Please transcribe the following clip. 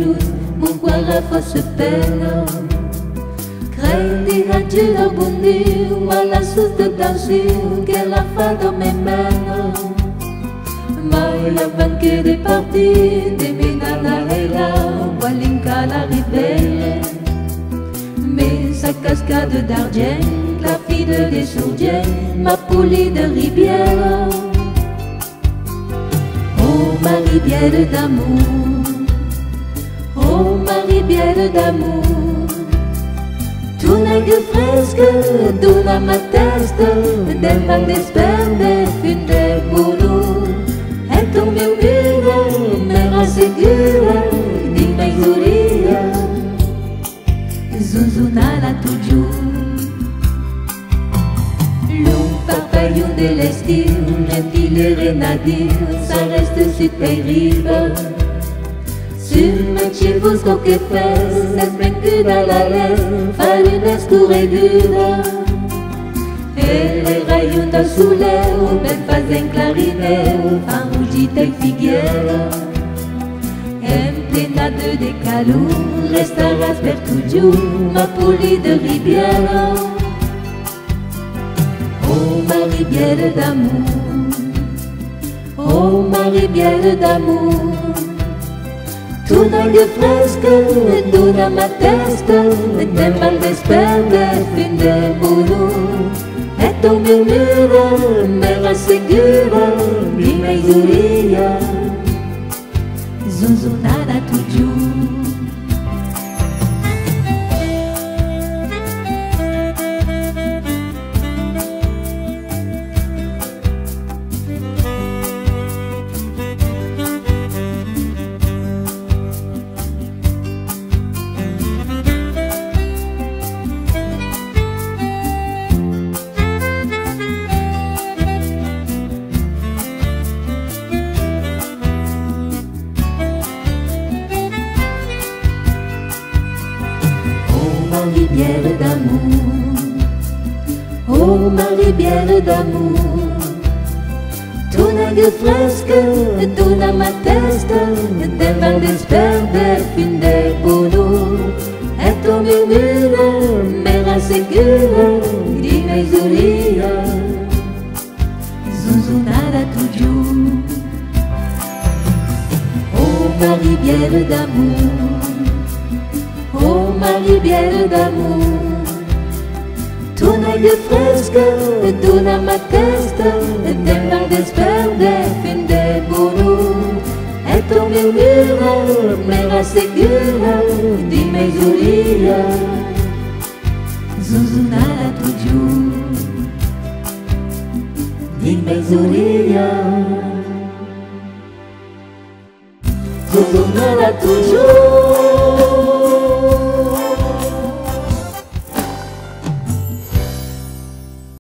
luz, mon cœur a fausse peine. Credi a Dieu d'abbondir, moi la source de danger qu'elle a fait dans mes mains. Moi la vainqueur des parties, des ménanas et là, Walinka la ribelle. Mais sa cascade d'argent, la fille des sourdiens, ma poulie de rivière. Oh ma rivière d'amour, oh ma rivière d'amour. Tu n'as que fresque, tu n'as ma teste, del mal d'esperde, fin de boulot. Et ton murmure me rassegura, dime zuria, zuzunala toujours. L'un parpaillon de l'estil, gentil et rien à dire, ça reste si terrible. Sur me chivusco que fes, es vencuda la ley, farina escurreguda. Et les rayons del soleil, ben fazen clarineu, fan rugita y figuera. En plena de calor, restaràs per toujours, ma poulie de riviera. Oh ma rivière d'amour, oh ma rivière d'amour. Tu n'as que fresque, tu n'as ma teste, del mal d'esperde, fin de boulot. Et ton murmure me rassegura, dime zuria, zuzunada toujours. Rivière d'amour, oh ma rivière d'amour. Tu n'as que fresque, tu n'as ma teste, del mal d'esperde, fin de boulot. Et ton murmure me rassegura, dime zuria, zuzunada toujours. Oh ma rivière d'amour, oh ma rivière d'amour. Tu n'as que fresque, tu n'as ma teste, del mal d'esperde, fin de boulot. Et ton murmure me rassegura, dime zuria, zuzunada toujours, dime zuria, zuzunada toujours.